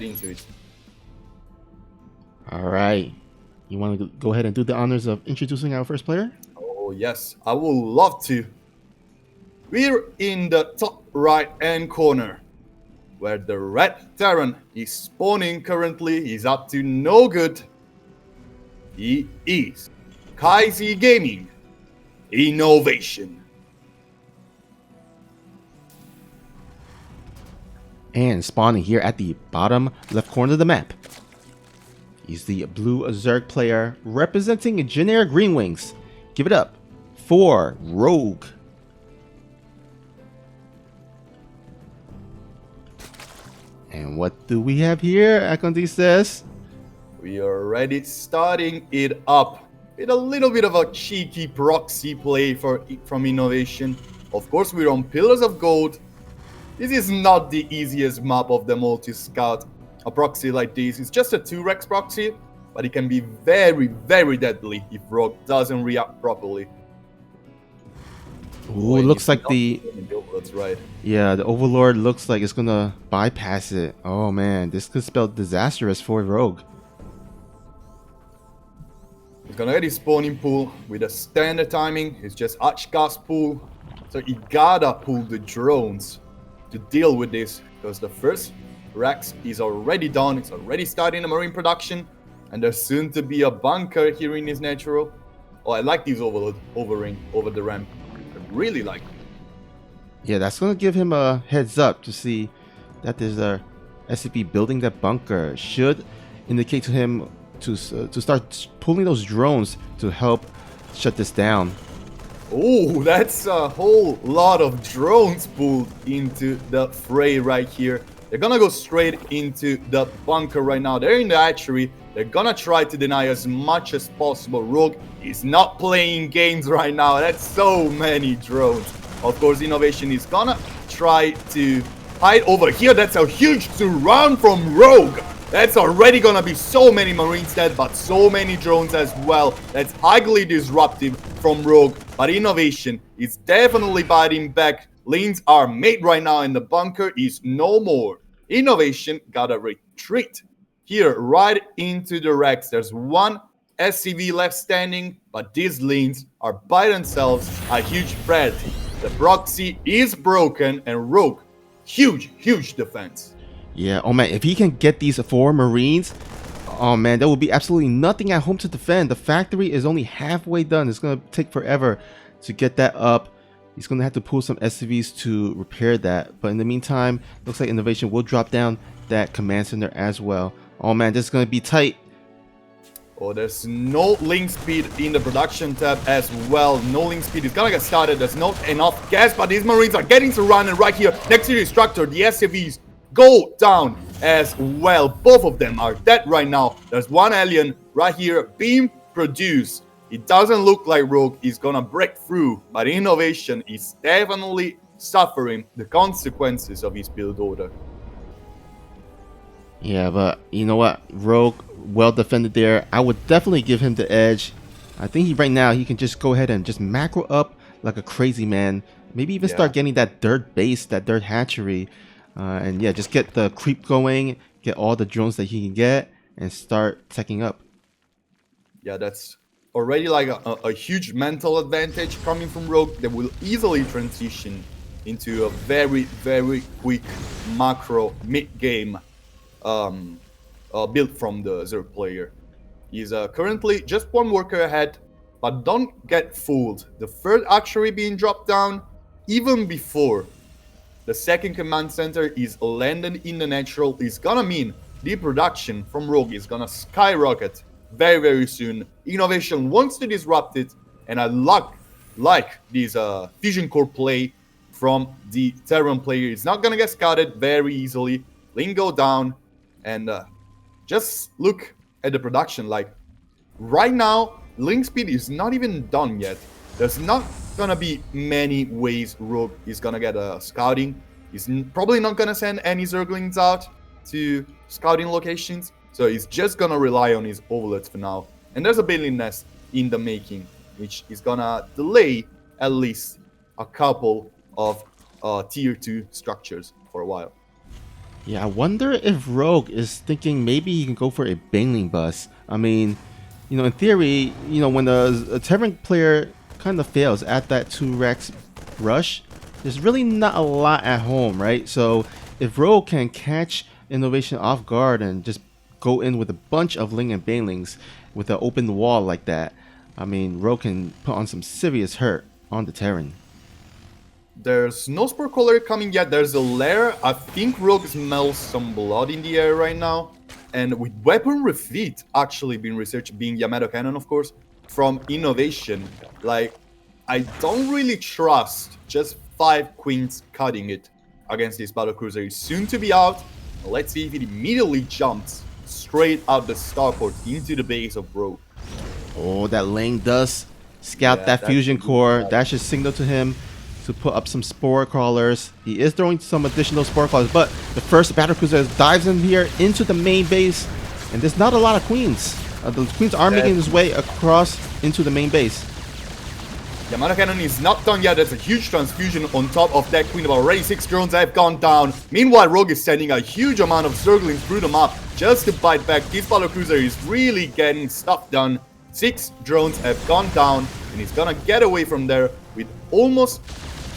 into it. All right. You want to go ahead and do the honors of introducing our first player? Oh yes, I would love to. We're in the top right hand corner, where the red Terran is spawning currently. He's up to no good. He is Kaisi Gaming INnoVation. And spawning here at the bottom left corner of the map. He's the blue Zerg player representing generic Green Wings. Give it up for Rogue. And what do we have here? Akondi says. We are already starting it up with a little bit of a cheeky proxy play from INnoVation. Of course, we're on Pillars of Gold. This is not the easiest map of them all to scout. A proxy like this is just a 2-Rex proxy, but it can be very, very deadly if Rogue doesn't react properly. Ooh, looks like That's right. Yeah, the Overlord looks like it's gonna bypass it. Oh man, this could spell disastrous for Rogue. He's gonna get his spawning pool with a standard timing. It's just Archcast pool. So he gotta pull the drones to deal with this, because the first Rex is already done. It's already starting the marine production, and there's soon to be a bunker here in his natural. Oh, I like these Overlord hovering over the ramp. I really like them. Yeah, that's gonna give him a heads up to see that there's a SCP building that bunker. Should indicate to him to start pulling those drones to help shut this down. Oh, that's a whole lot of drones pulled into the fray right here. They're gonna go straight into the bunker right now. They're in the hatchery. They're gonna try to deny as much as possible. Rogue is not playing games right now. That's so many drones. Of course, INnoVation is gonna try to hide over here. That's a huge to run from Rogue. That's already gonna be so many Marines dead, but so many drones as well. That's highly disruptive from Rogue, but INnoVation is definitely biting back. Lanes are made right now, and the bunker is no more. INnoVation gotta retreat here right into the Rex. There's one SCV left standing, but these lanes are by themselves a huge threat. The proxy is broken, and Rogue, huge defense. Yeah, oh man, if he can get these 4 Marines, oh man, there will be absolutely nothing at home to defend. The factory is only halfway done. It's gonna take forever to get that up. He's gonna have to pull some SCVs to repair that. But in the meantime, looks like INnoVation will drop down that command center as well. Oh man, this is gonna be tight. Oh, there's no link speed in the production tab as well. No link speed is gonna get started. There's not enough gas, but these Marines are getting surrounded right here next to the structure. The SCVs go down as well. Both of them are dead right now. There's one alien right here being produced. It doesn't look like Rogue is gonna break through, but INnoVation is definitely suffering the consequences of his build order. Yeah, but you know what? Rogue, well defended there. I would definitely give him the edge. I think right now he can just go ahead and just macro up like a crazy man. Maybe even start getting that dirt base, that dirt hatchery. And yeah, just get the creep going, get all the drones that he can get, and start teching up. Yeah, that's already like a huge mental advantage coming from Rogue that will easily transition into a very, very quick macro mid-game build from the Zerg player. He's currently just one worker ahead, but don't get fooled. The third actually being dropped down even before the second command center is landed in the natural is gonna mean the production from Rogue is gonna skyrocket very, very soon. INnoVation wants to disrupt it, and I like this Fusion Core play from the Terran player. It's not gonna get scouted very easily. Link go down, and just look at the production. Like right now, link speed is not even done yet. There's not gonna be many ways Rogue is gonna get a scouting. He's probably not gonna send any Zerglings out to scouting locations, so he's just gonna rely on his overlords for now. And there's a building nest in the making, which is gonna delay at least a couple of tier 2 structures for a while. Yeah, I wonder if Rogue is thinking maybe he can go for a Baneling bus. I mean, in theory, when a Terran player kind of fails at that 2-Rex rush, there's really not a lot at home, right? So if Rogue can catch INnoVation off guard and just go in with a bunch of Ling and Banelings with an open wall like that, I mean, Rogue can put on some serious hurt on the Terran. There's no Spore Collar coming yet. There's a lair. I think Rogue smells some blood in the air right now. And with Weapon Refit actually being researched, being Yamato Cannon, of course, from INnoVation, like, I don't really trust just 5 Queens cutting it against this Battlecruiser. He's soon to be out. Let's see if it immediately jumps straight out the starport into the base of Rogue. Oh, that Lang does scout that fusion core. That should signal to him to put up some Spore Crawlers. He is throwing some additional Spore Crawlers, but the first Battlecruiser dives in here into the main base, and there's not a lot of Queens. The Queens are making his way across into the main base. Yamato Cannon is not done yet. There's a huge transfusion on top of that Queen. Already 6 drones have gone down. Meanwhile, Rogue is sending a huge amount of circling through the map just to bite back. This Battlecruiser is really getting stuff done. 6 drones have gone down, and he's gonna get away from there with almost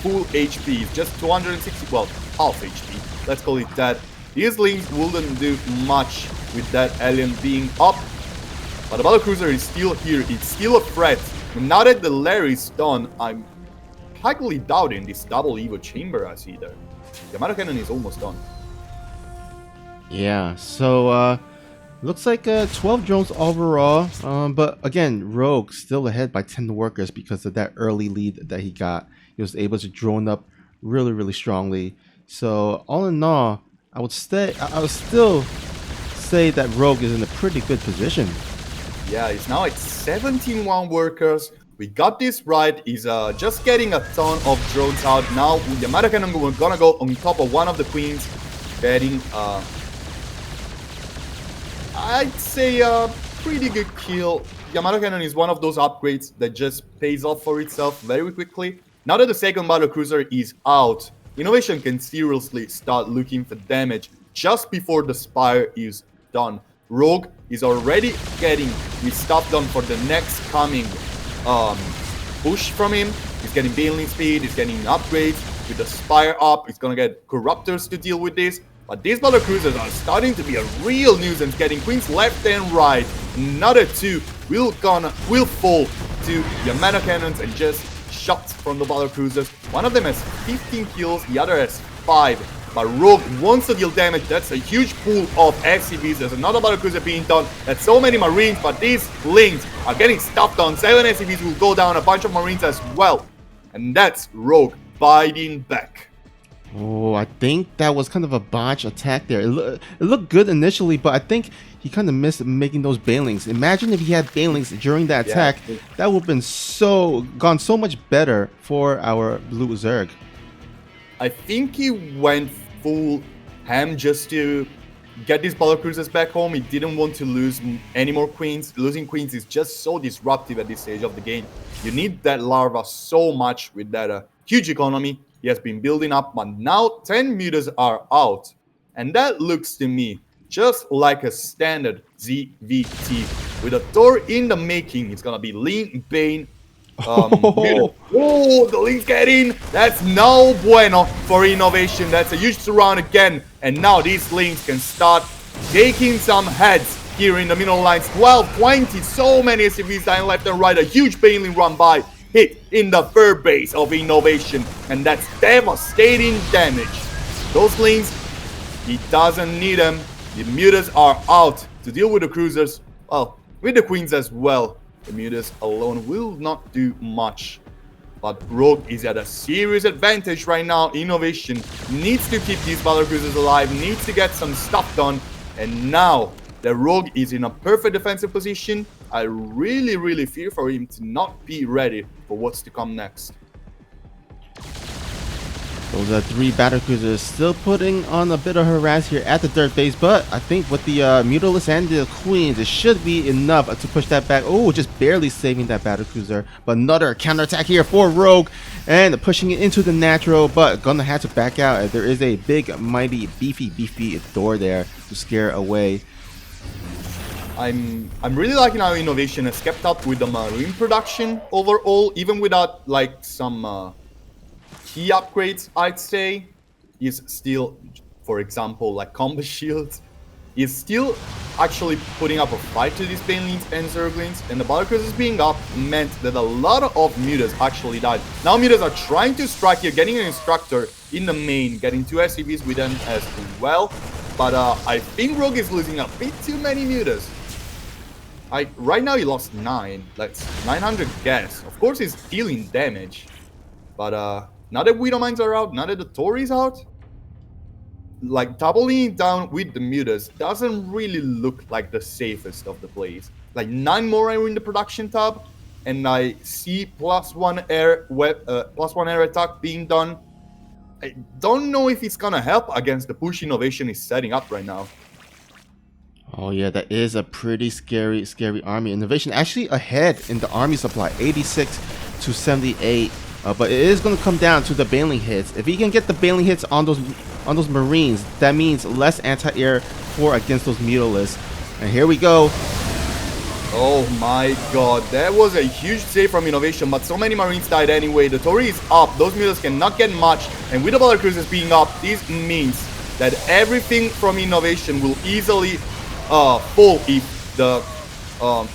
full HP. It's just 260, well, half HP. Let's call it that. These Lings wouldn't do much with that alien being up. But the Battlecruiser is still here. It's still a threat. And now that the lair is done, I'm highly doubting this double Evo chamber I see there. Yamato Cannon is almost done. Yeah, so looks like 12 drones overall. But again, Rogue still ahead by 10 workers because of that early lead that he got. He was able to drone up really, really strongly. So all in all, I would still say that Rogue is in a pretty good position. Yeah, he's now at 17-1 workers. We got this right. He's just getting a ton of drones out. Now Yamato Cannon gonna go on top of one of the Queens, getting I'd say a pretty good kill. Yamato Cannon is one of those upgrades that just pays off for itself very quickly. Now that the second Battlecruiser is out, INnoVation can seriously start looking for damage just before the Spire is done. Rogue is already getting his stuff done for the next coming push from him. He's getting Baneling speed, he's getting upgrades. With the Spire up, he's gonna get Corruptors to deal with this. But these Battlecruisers are starting to be a real nuisance, getting Queens left and right. Another 2 will fall to Yamato Cannons and just shots from the Battlecruisers. One of them has 15 kills, the other has 5. But Rogue wants to deal damage. That's a huge pool of SCVs. There's another Battlecruiser being done. That's so many Marines, but these Lings are getting stuff done. 7 SCVs will go down, a bunch of Marines as well. And that's Rogue fighting back. Oh, I think that was kind of a botch attack there. It looked good initially, but I think he kind of missed making those Banelings. Imagine if he had Banelings during that attack. That would have been gone so much better for our Blue Zerg. I think he went full ham just to get these Battlecruisers back home. He didn't want to lose any more Queens. Losing Queens is just so disruptive at this stage of the game. You need that larva so much with that huge economy he has been building up, but now 10 meters are out. And that looks to me just like a standard ZvT. With a Thor in the making, it's gonna be Ling, Bane, oh, the Lings get in. That's no bueno for INnoVation. That's a huge surround again. And now these Lings can start taking some heads here in the middle lines. 12, 20, so many SCVs dying left and right. A huge Baneling run by. Hit in the third base of INnoVation. And that's devastating damage. Those Lings, he doesn't need them. The Mutas are out to deal with the Cruisers. Well, with the Queens as well. The Mutas alone will not do much. But Rogue is at a serious advantage right now. INnoVation needs to keep these Battlecruisers alive, needs to get some stuff done. And now the Rogue is in a perfect defensive position. I really fear for him to not be ready for what's to come next. Those 3 battle cruisers still putting on a bit of harass here at the dirt base, but I think with the Mutalisk and the Queens, it should be enough to push that back. Oh, just barely saving that battle cruiser. But another counterattack here for Rogue, and pushing it into the natural, but gonna have to back out as there is a big, mighty, beefy door there to scare away. I'm really liking how INnoVation has kept up with the Marine production overall, even without like some key upgrades, I'd say. Is still, for example, like combo shields, is still actually putting up a fight to these Banelings and Zerglings, and the battle cruisers being up meant that a lot of mutas actually died. Now mutas are trying to strike here, getting an instructor in the main, getting 2 SCVs with them as well, but I think Rogue is losing a bit too many mutas. Right now he lost 9, that's 900 gas. Of course he's dealing damage, but now that Widow Mines are out, now that the Tor is out, like doubling down with the mutas doesn't really look like the safest of the plays. Like 9 more are in the production tab, and I see +1 air attack being done. I don't know if it's gonna help against the push INnoVation is setting up right now. Oh yeah, that is a pretty scary army. INnoVation actually ahead in the army supply, 86 to 78. But it is going to come down to the Baneling hits. If he can get the Baneling hits on those Marines, that means less anti-air for against those Mutalisks. And here we go. Oh my god, that was a huge save from INnoVation, but so many Marines died anyway. The Tori is up, those Mutalisks cannot get much, and with the battle cruisers being up, this means that everything from INnoVation will easily fall if the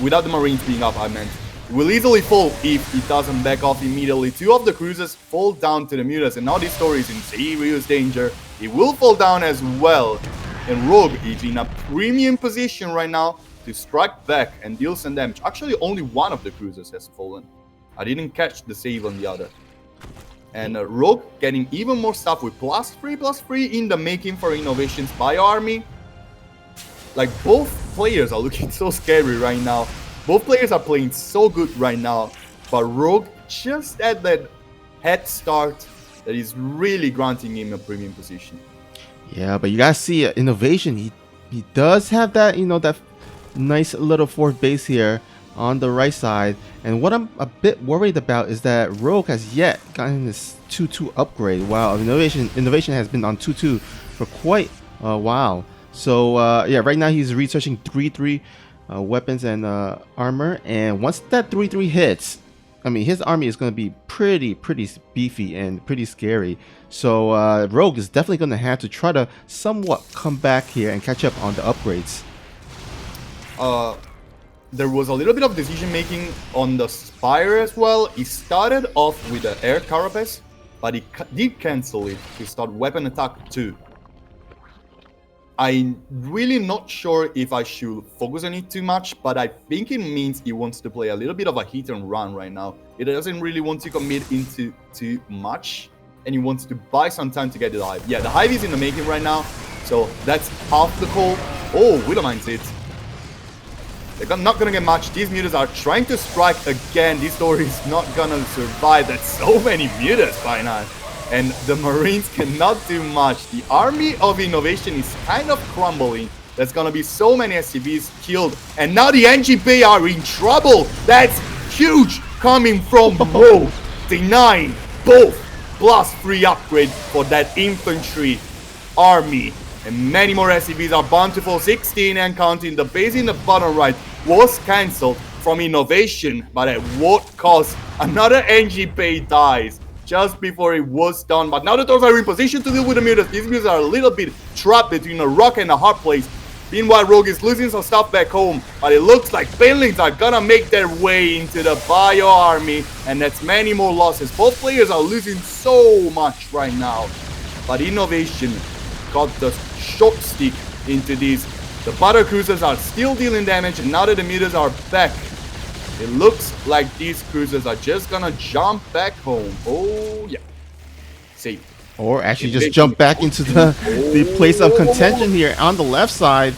without the Marines being up, I meant. Will easily fall if it doesn't back off immediately. 2 of the cruisers fall down to the mutas, and now this story is in serious danger. It will fall down as well, and Rogue is in a premium position right now to strike back and deal some damage. Actually, only 1 of the cruisers has fallen. I didn't catch the save on the other. And Rogue getting even more stuff with +3/+3 in the making for INnoVation's bio army. Like, both players are looking so scary right now. Both players are playing so good right now, but Rogue just at that head start that is really granting him a premium position. Yeah, but you guys see INnoVation. He does have that, you know, that nice little 4th base here on the right side. And what I'm a bit worried about is that Rogue has yet gotten this 2-2 upgrade, while INnoVation has been on 2-2 for quite a while. So yeah, right now he's researching 3-3 weapons and armor, and once that 3-3 hits, I mean, his army is going to be pretty beefy and pretty scary. So Rogue is definitely going to have to try to somewhat come back here and catch up on the upgrades. There was a little bit of decision making on the Spire as well. He started off with the air carapace, but he did cancel it to start weapon attack 2. I'm really not sure if I should focus on it too much, but I think it means he wants to play a little bit of a hit and run right now. He doesn't really want to commit into too much, and he wants to buy some time to get the hive. Yeah, the hive is in the making right now, so that's half the call. Oh, Widow Mines it. They're not gonna get much. These mutas are trying to strike again. This story is not gonna survive. That's so many mutas by now. And the Marines cannot do much. The army of INnoVation is kind of crumbling. There's gonna be so many SCVs killed. And now the NGP are in trouble. That's huge coming from Rogue. Denying both +3 upgrade for that infantry army. And many more SCVs are bountiful. 16 and counting. The base in the bottom right was cancelled from INnoVation, but at what cost? Another NGP dies just before it was done. But now the Tors are in position to deal with the mutas. These mutas are a little bit trapped between a rock and a hard place. Meanwhile, Rogue is losing some stuff back home, but it looks like Banelings are gonna make their way into the bio army, and that's many more losses. Both players are losing so much right now, but INnoVation got the short stick into this. The battle cruisers are still dealing damage, and now that the mutas are back, it looks like these cruisers are just gonna jump back home. Oh yeah, safe. Or actually just jump back into the place of contention here on the left side.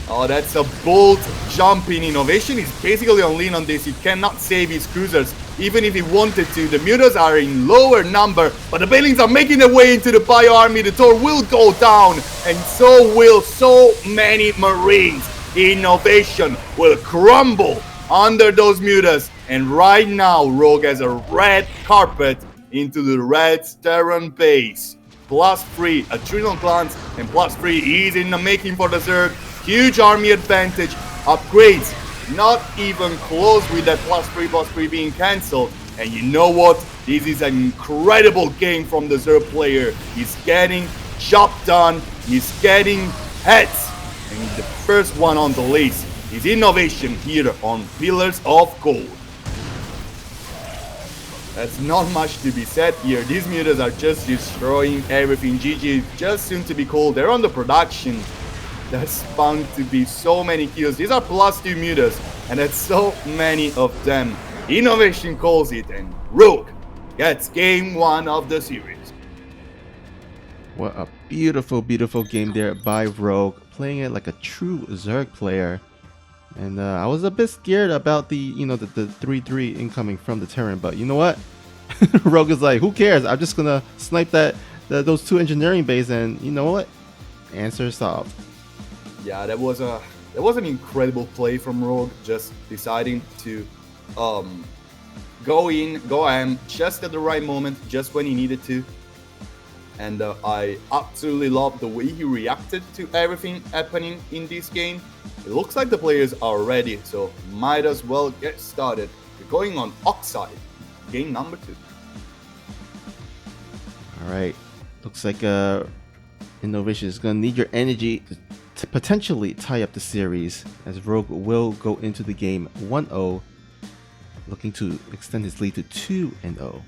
Oh, that's a bold jump in INnoVation. He's basically on lean on this. He cannot save his cruisers. even if he wanted to. The mutas are in lower number, but the Banelings are making their way into the Bio Army. The Tor will go down, and so will so many Marines. INnoVation will crumble under those mutas, and right now Rogue has a red carpet into the red Terran base. +3 Adrenal Glands, and +3 is in the making for the Zerg. Huge army advantage. Upgrades not even close with that +3/+3 being cancelled. And you know what? This is an incredible game from the Zerg player. He's getting job done. He's getting heads. And the first one on the list is INnoVation here on Pillars of Gold. That's not much to be said here. These mutas are just destroying everything. GG is just soon to be called. They're on the production. That's bound to be so many kills. These are +2 mutas, and that's so many of them. INnoVation calls it, and Rogue gets game 1 of the series. What a beautiful, beautiful game there by Rogue, playing it like a true Zerg player. And I was a bit scared about the 3-3 incoming from the Terran, but you know what? Rogue is like, who cares? I'm just gonna snipe those 2 engineering bases, and you know what? Answer solved. Yeah, that was an incredible play from Rogue, just deciding to go in just at the right moment, just when he needed to. And I absolutely love the way he reacted to everything happening in this game. It looks like the players are ready, so might as well get started. We're going on Oxide, game number 2. Alright, looks like INnoVation is going to need your energy to potentially tie up the series, as Rogue will go into the game 1-0, looking to extend his lead to 2-0.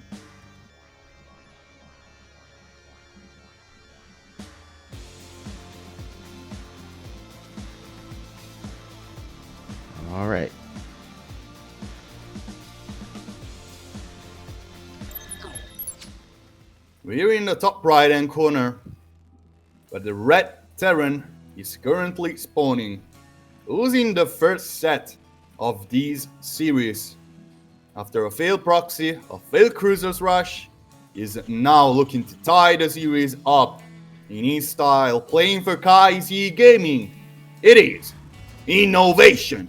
All right. We're in the top right hand corner, but the red Terran is currently spawning, losing the first set of these series. After a failed proxy, a failed cruisers rush, is now looking to tie the series up in his style, playing for KaiZ Gaming. It is INnoVation.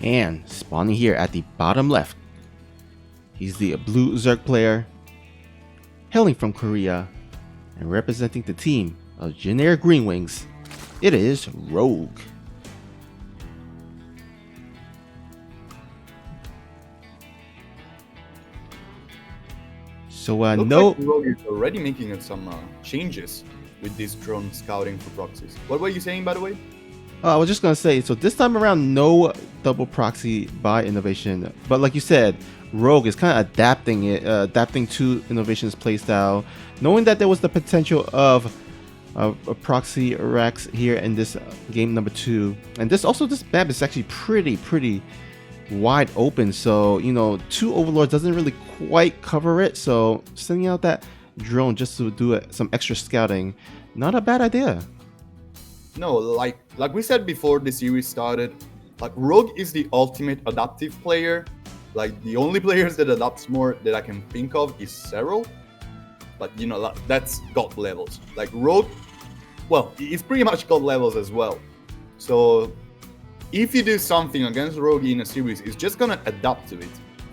And spawning here at the bottom left, he's the blue Zerg player, hailing from Korea, and representing the team of Generic Green Wings. It is Rogue. So Looks no, like Rogue is already making some changes with this drone scouting for proxies. What were you saying, by the way? I was just gonna say, so this time around, no double proxy by INnoVation, but like you said, Rogue is kind of adapting to INnoVation's playstyle, knowing that there was the potential of a proxy racks here in this game number 2, and this map is actually pretty wide open, so 2 overlords doesn't really quite cover it, so sending out that drone just to do some extra scouting, not a bad idea. No, like we said before the series started, like Rogue is the ultimate adaptive player. Like the only players that adapts more that I can think of is Serral, but that's God levels. Like Rogue, well, it's pretty much God levels as well. So if you do something against Rogue in a series, it's just gonna adapt to it.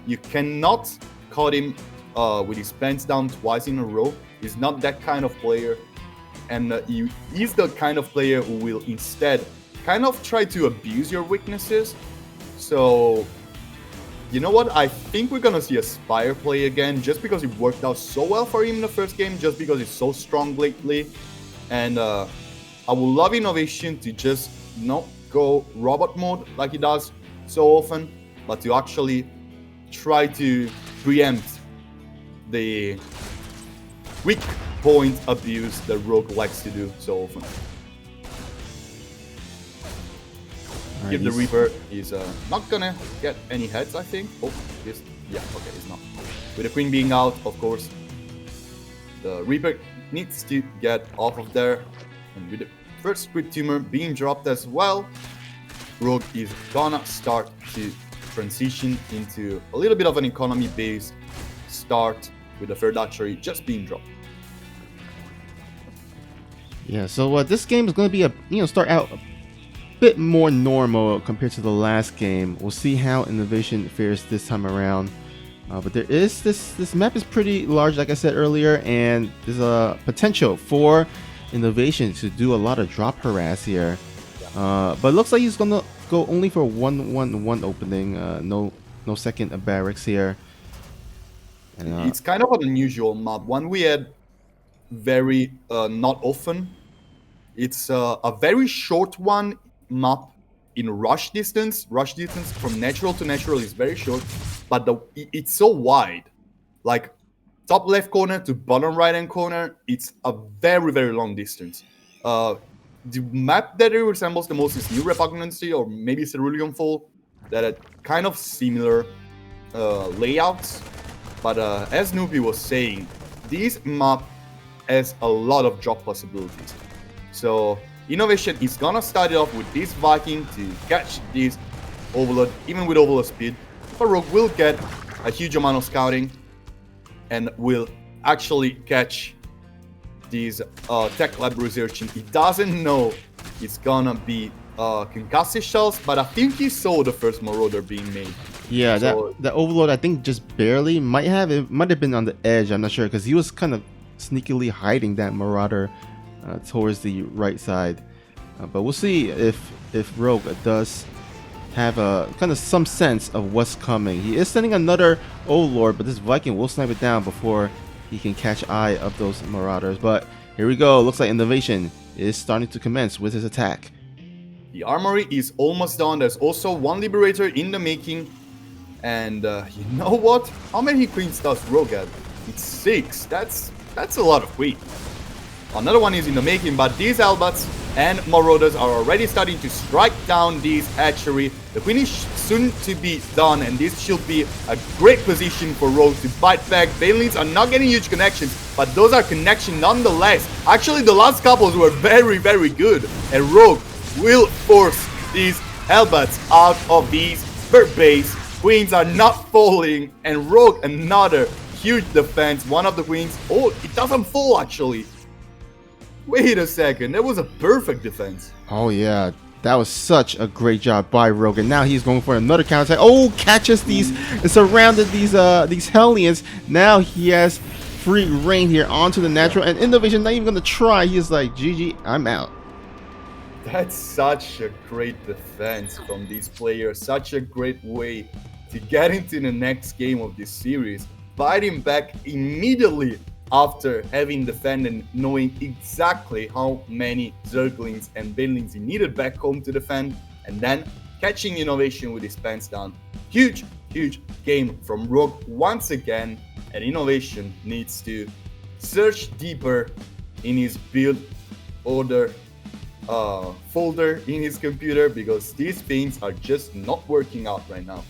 You cannot cut him with his pants down twice in a row. He's not that kind of player. And he's the kind of player who will instead kind of try to abuse your weaknesses. So, you know what? I think we're gonna see a Spire play again, just because it worked out so well for him in the first game, just because he's so strong lately. And I would love INnoVation to just not go robot mode like he does so often, but to actually try to preempt the weak point abuse that Rogue likes to do so often. Right, Give the Reaper is not gonna get any heads, I think. Oh, this, yeah, okay, it's not. With the Queen being out, of course, the Reaper needs to get off of there. And with the first Crit Tumor being dropped as well, Rogue is gonna start to transition into a little bit of an economy-based start with the third archery just being dropped. Yeah, so this game is going to be start out a bit more normal compared to the last game. We'll see how INnoVation fares this time around. But there is this map is pretty large, like I said earlier, and there's a potential for INnoVation to do a lot of drop harass here. But it looks like he's gonna go only for 1-1-1 opening. No second barracks here. And, it's kind of an unusual map, one we had very not often. It's a very short one map in rush distance. Rush distance from natural to natural is very short, but it's so wide. Like top left corner to bottom right hand corner, it's a very, very long distance. The map that it resembles the most is New Repugnancy or maybe Cerulean Fall, that are kind of similar layouts. But as Nubi was saying, this map has a lot of drop possibilities. So INnoVation is gonna start it off with this Viking to catch this Overlord, even with Overlord speed. But Rogue will get a huge amount of scouting and will actually catch these Tech Lab researching. He doesn't know it's gonna be concussive shells, but I think he saw the first Marauder being made. Yeah, So, that Overlord I think just barely might have been on the edge. I'm not sure because he was kind of sneakily hiding that Marauder towards the right side. But we'll see if Rogue does have a kind of some sense of what's coming. He is sending another Overlord, but this Viking will snipe it down before he can catch eye of those Marauders. But here we go. Looks like INnoVation is starting to commence with his attack. the armory is almost done. There's also one Liberator in the making. And you know what? How many queens does Rogue have? It's 6. That's a lot of queens. Another one is in the making, but these Albats and Marauders are already starting to strike down this hatchery. The queen is soon to be done, and this should be a great position for Rogue to fight back. Banelings are not getting huge connections, but those are connections nonetheless. Actually, the last couples were very, very good, and Rogue will force these Albats out of these bird base. Queens are not falling, and Rogue another huge defense. One of the queens, oh, it doesn't fall actually. Wait a second, that was a perfect defense. Oh yeah, that was such a great job by Rogue. And now he's going for another counter attack. Oh, catches these, surrounded these Hellions. Now he has free reign here onto the natural, and INnoVation not even gonna try. He's like, GG, I'm out. That's such a great defense from these players. Such a great way to get into the next game of this series. Fighting back immediately after having defended and knowing exactly how many Zerglings and Banelings he needed back home to defend, and then catching INnoVation with his pants down. Huge, huge game from Rogue once again, and INnoVation needs to search deeper in his build order folder in his computer, because these things are just not working out right now.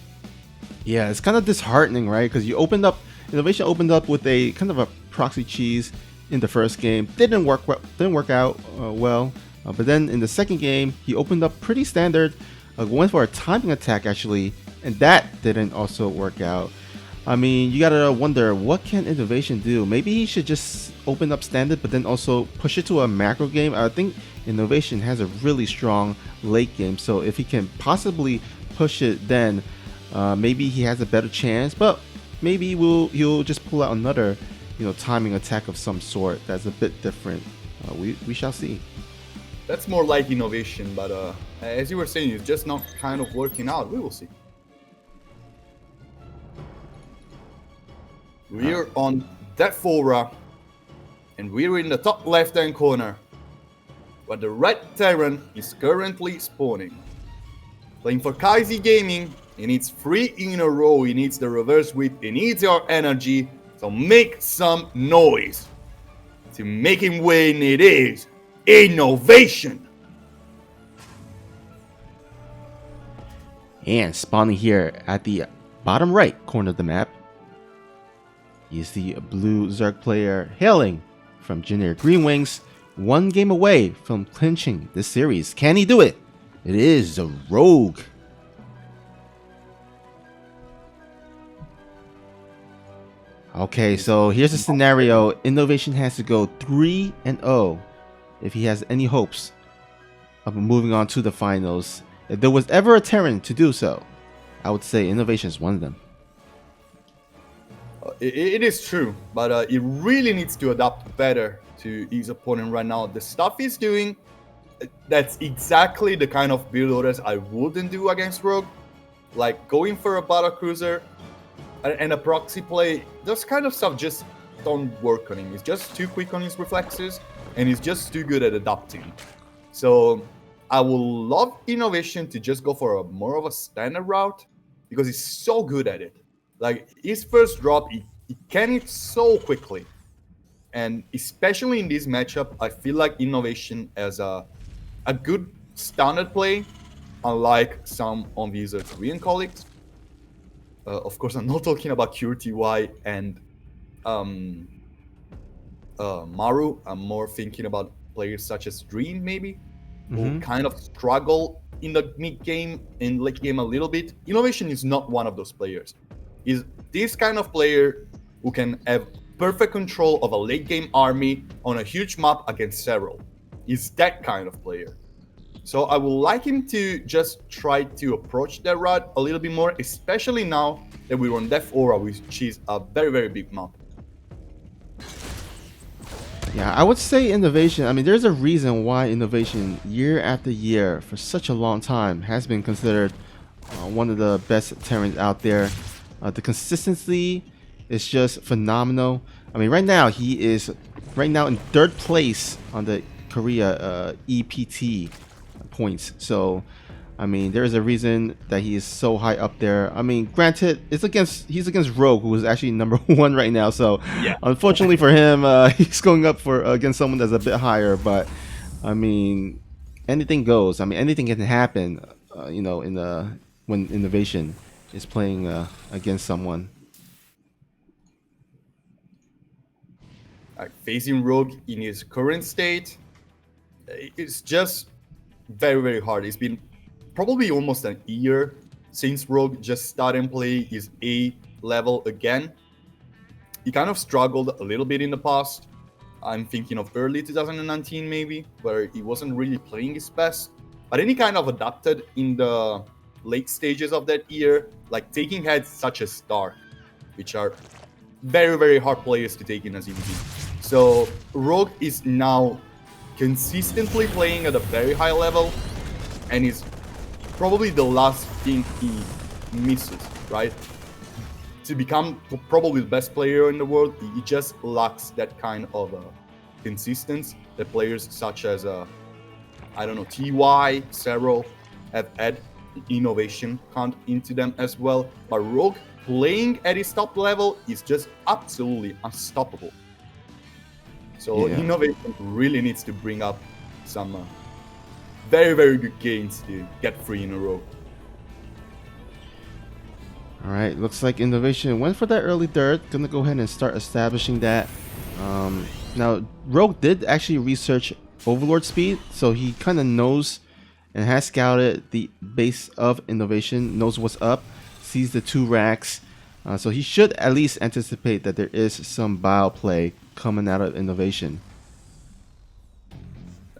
Yeah, it's kind of disheartening, right? Because INnoVation opened up with a kind of a proxy cheese in the first game. Didn't work out well. But then in the second game, he opened up pretty standard, went for a timing attack actually, and that didn't also work out. I mean, you gotta wonder, what can INnoVation do? Maybe he should just open up standard, but then also push it to a macro game. I think INnoVation has a really strong late game, so if he can possibly push it, then maybe he has a better chance. But maybe he'll just pull out another, timing attack of some sort that's a bit different. We shall see. That's more like INnoVation, but as you were saying, it's just not kind of working out. We will see. We're on that Fora, and we're in the top left-hand corner, where the red Terran is currently spawning. Playing for Kaizi Gaming, he needs 3 in a row, he needs the reverse whip, he needs your energy, so make some noise. To make him win, it is INnoVation. And spawning here at the bottom right corner of the map is the blue Zerg player hailing from Generic Green Wings, 1 game away from clinching this series. Can he do it? It is a Rogue. Okay, so here's a scenario. INnoVation has to go 3-0 if he has any hopes of moving on to the finals. If there was ever a Terran to do so, I would say INnoVation is one of them. It is true, but it really needs to adapt better to his opponent right now. The stuff he's doing, that's exactly the kind of build orders I wouldn't do against Rogue. Like going for a battle cruiser and a proxy play, those kind of stuff just don't work on him. He's just too quick on his reflexes, and he's just too good at adapting. So I would love INnoVation to just go for a more of a standard route because he's so good at it. Like his first drop, he can hit so quickly. And especially in this matchup, I feel like INnoVation as a good standard play, unlike some of his Korean colleagues. Of course, I'm not talking about QTY and Maru. I'm more thinking about players such as Dream, maybe, who kind of struggle in the mid game and late game a little bit. INnoVation is not one of those players. Is this kind of player who can have perfect control of a late game army on a huge map against several. Is that kind of player. So I would like him to just try to approach that route a little bit more, especially now that we're on Death Aura, which is a very, very big map. Yeah, I would say INnoVation. I mean, there's a reason why INnoVation, year after year, for such a long time, has been considered one of the best Terrans out there. The consistency is just phenomenal. I mean, right now he is in third place on the Korea EPT points. So, I mean, there is a reason that he is so high up there. I mean, granted, he's against Rogue, who is actually number 1 right now. So, yeah. Unfortunately for him, he's going up against someone that's a bit higher. But, I mean, anything goes. I mean, anything can happen. When INnoVation is playing against someone. Facing Rogue in his current state, it's just very, very hard. It's been probably almost an year since Rogue just started playing his A level again. He kind of struggled a little bit in the past. I'm thinking of early 2019 maybe, where he wasn't really playing his best. But then he kind of adapted in the late stages of that year, like taking heads such as Star, which are very, very hard players to take in as ZvT. So Rogue is now consistently playing at a very high level, and is probably the last thing he misses, right? To become probably the best player in the world, he just lacks that kind of consistency that players such as TY, Cero have had. INnoVation can't into them as well. But Rogue playing at his top level is just absolutely unstoppable. So yeah. INnoVation really needs to bring up some very, very good gains to get 3 in a row. All right, looks like INnoVation went for that early third. Gonna go ahead and start establishing that. Now, Rogue did actually research Overlord speed, so he kind of knows and has scouted the base of INnoVation, knows what's up, sees the 2 racks. So he should at least anticipate that there is some bio play coming out of INnoVation.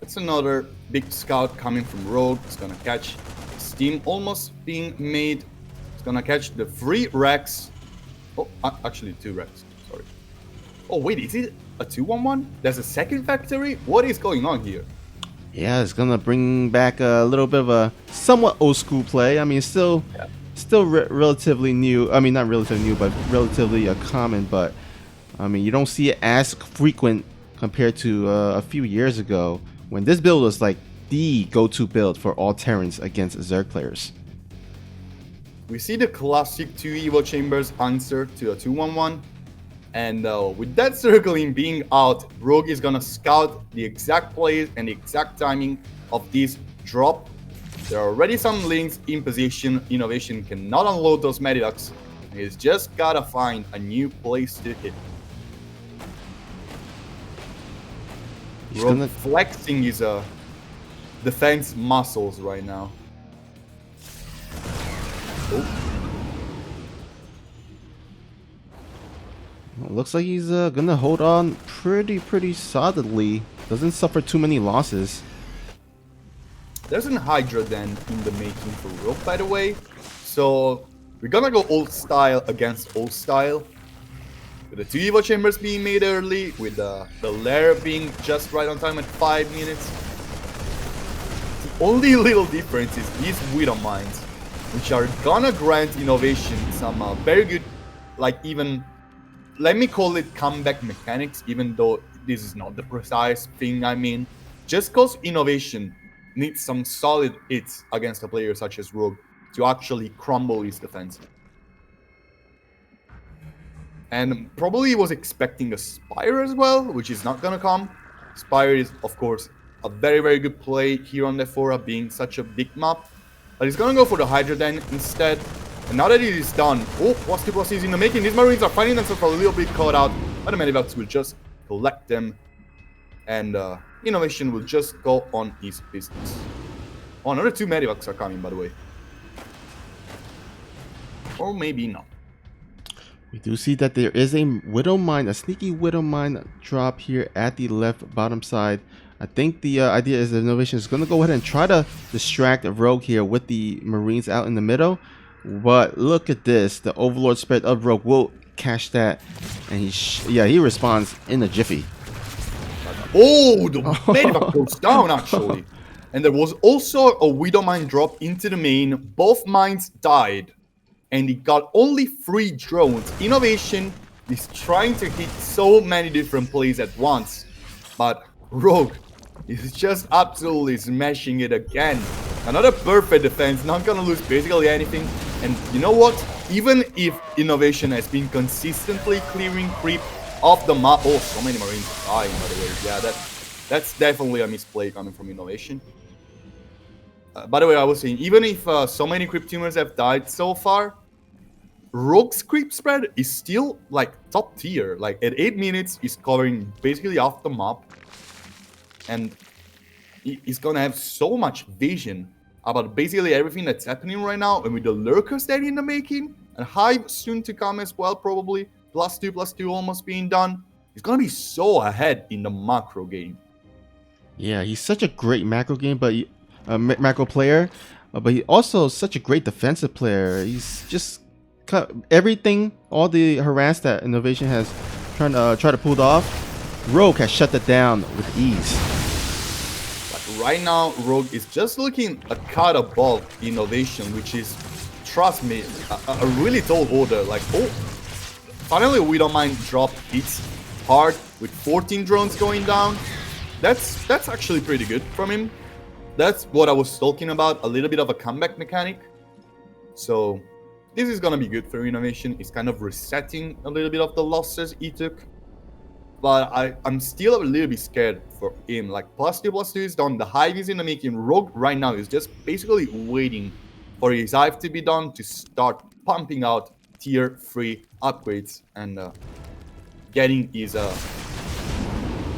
That's another big scout coming from Rogue. It's gonna catch steam almost being made. It's gonna catch the 3 racks. Oh, actually 2 racks. Sorry. Oh wait, is it a 2-1-1? There's a second factory? What is going on here? Yeah, it's gonna bring back a little bit of a somewhat old school play. I mean, still relatively new. I mean, not relatively new, but relatively common. But I mean, you don't see it as frequent compared to a few years ago when this build was like the go-to build for all Terrans against Zerg players. We see the classic 2 Evo Chambers answer to a 2-1-1. And with that circling being out, Rogue is gonna scout the exact place and the exact timing of this drop. There are already some links in position. INnoVation cannot unload those Mediducks. He's just gotta find a new place to hit. Rogue flexing his defense muscles right now. Oh. Looks like he's gonna hold on pretty solidly. Doesn't suffer too many losses. There's an Hydra Den in the making for Rook, by the way. So we're gonna go old style against old style. With the 2 Evo Chambers being made early, with the lair being just right on time at 5 minutes. The only little difference is these Widow Mines, which are gonna grant INnoVation some very good, like even, let me call it comeback mechanics, even though this is not the precise thing I mean. Just cause INnoVation needs some solid hits against a player such as Rogue to actually crumble his defense. And probably was expecting a Spire as well, which is not gonna come. Spire is, of course, a very good play here on the Fora, being such a big map. But he's gonna go for the Hydra Den instead. And now that it is done, oh, +2/+2 is in the making. These Marines are finding themselves a little bit caught out, but the Medivacs will just collect them. And INnoVation will just go on his business. Oh, another 2 Medivacs are coming, by the way. Or maybe not. We do see that there is a Widow Mine, a sneaky Widow Mine drop here at the left bottom side. I think the idea is that INnoVation is going to go ahead and try to distract Rogue here with the Marines out in the middle. But look at this. The Overlord spread of Rogue will catch that. And he responds in a jiffy. Oh, the Medivac goes down, actually. And there was also a Widow Mine drop into the main. Both mines died. And he got only 3 drones. INnoVation is trying to hit so many different plays at once. But Rogue is just absolutely smashing it again. Another perfect defense, not gonna lose basically anything. And you know what? Even if INnoVation has been consistently clearing creep off the map. Oh, so many Marines are dying, by the way. Yeah, that's definitely a misplay coming from INnoVation. By the way, I was saying, even if so many creep tumors have died so far, Rogue's creep spread is still like top tier. Like at 8 minutes, he's covering basically half the map. And he's gonna have so much vision about basically everything that's happening right now. And with the lurkers that in the making, and Hive soon to come as well, probably. +2/+2 almost being done. He's gonna be so ahead in the macro game. Yeah, he's such a great macro game, but macro player, but he also such a great defensive player. He's just cut everything, all the harass that INnoVation has try to pull off. Rogue has shut that down with ease. But right now, Rogue is just looking a cut above INnoVation, which is, trust me, a really tall order. Like, oh, finally we don't mind drop hits hard with 14 drones going down. That's actually pretty good from him. That's what I was talking about, a little bit of a comeback mechanic. So this is gonna be good for INnoVation. It's kind of resetting a little bit of the losses he took. But I'm still a little bit scared for him. Like, +2/+2 is done. The Hive is in the making. Rogue right now is just basically waiting for his Hive to be done to start pumping out tier 3 upgrades and getting his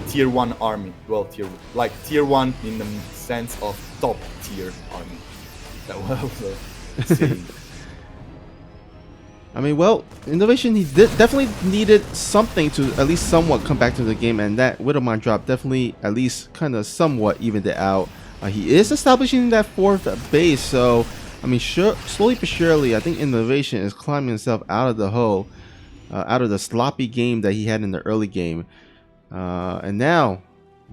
tier 1 army. Well, tier 1 in the sense of top tier army. That was saying. I mean, well, INnoVation, he definitely needed something to at least somewhat come back to the game, and that Widowmine drop definitely at least kind of somewhat evened it out. He is establishing that 4th base, so I mean, slowly but surely, I think INnoVation is climbing himself out of the hole, out of the sloppy game that he had in the early game. And now,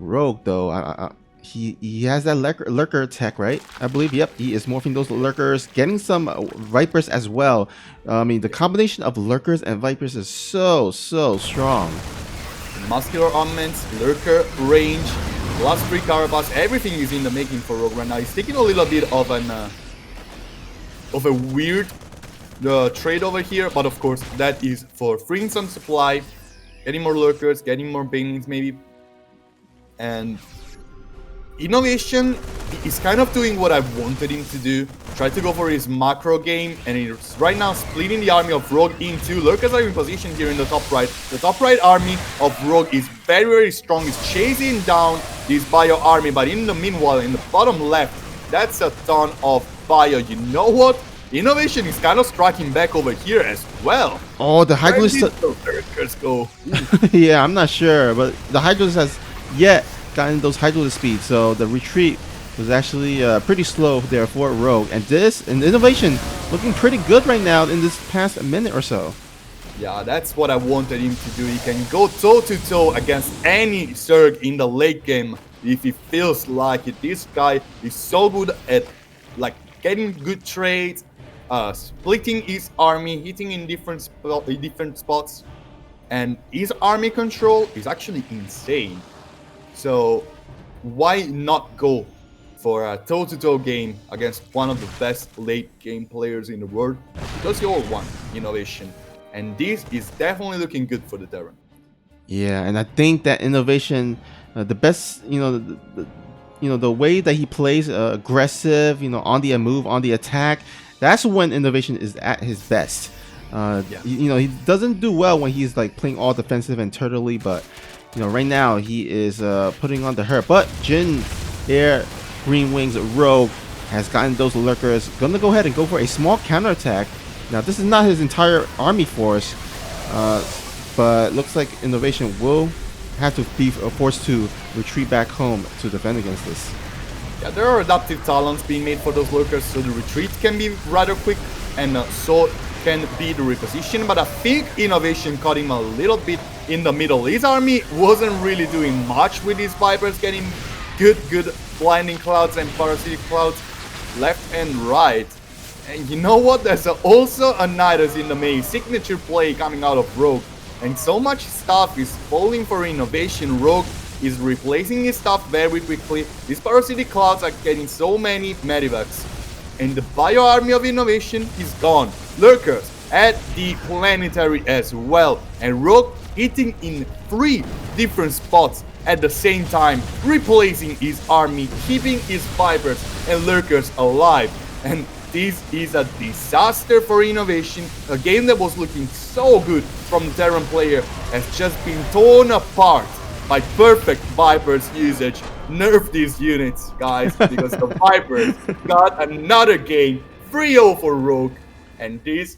Rogue, though, he has that lurker tech, right? I believe, yep, he is morphing those lurkers, getting some Vipers as well. I mean, the combination of lurkers and Vipers is so strong. Muscular augments, lurker, range, +3 Carapace, everything is in the making for Rogue right now. He's taking a little bit of a weird trade over here, but of course that is for freeing some supply, getting more lurkers, getting more banelings maybe, and INnoVation is kind of doing what I wanted him to do. Try to go for his macro game, and he's right now splitting the army of Rogue in two. Lurkers are in position here in the top right. The top right army of Rogue is very, very strong. He's chasing down this Bio army, but in the meanwhile, in the bottom left, that's a ton of Bio. You know what? INnoVation is kind of striking back over here as well. Oh, the Hydralisk. Where did those Lurkers go? Yeah, I'm not sure, but the Hydralisk has yet gotten those Hydralisk speeds, so the retreat was actually pretty slow there for Rogue. And this, and INnoVation, looking pretty good right now in this past minute or so. Yeah, that's what I wanted him to do. He can go toe-to-toe against any Zerg in the late game if he feels like it. This guy is so good at like getting good trades, splitting his army, hitting in different spots, and his army control is actually insane. So why not go for a toe-to-toe game against one of the best late game players in the world? Because you all want INnoVation, and this is definitely looking good for the Terran. Yeah, and I think that INnoVation, the best, the way that he plays aggressive, on the move, on the attack, that's when INnoVation is at his best. He doesn't do well when he's like playing all defensive and turtley, but right now he is putting on the hurt. But Jin Air Green Wings Rogue has gotten those lurkers. Gonna go ahead and go for a small counterattack. Now this is not his entire army force, but looks like INnoVation will have to be forced to retreat back home to defend against this. Yeah, there are adaptive talents being made for those lurkers, so the retreat can be rather quick, and so can be the reposition. But I think INnoVation caught him a little bit in the middle. His army wasn't really doing much with his Vipers, getting good blinding clouds and parasitic clouds left and right. And you know what? There's also a Nidus in the main signature play coming out of Rogue, and so much stuff is falling for INnoVation. Rogue is replacing his stuff very quickly. These parasitic clouds are getting so many medivacs, and the bio army of INnoVation is gone. Lurkers at the planetary as well, and Rogue hitting in 3 different spots at the same time, replacing his army, keeping his Vipers and Lurkers alive. And this is a disaster for INnoVation. A game that was looking so good from the Terran player has just been torn apart by perfect Vipers usage. Nerf these units, guys, because the Vipers got another game 3-0 for Rogue, and this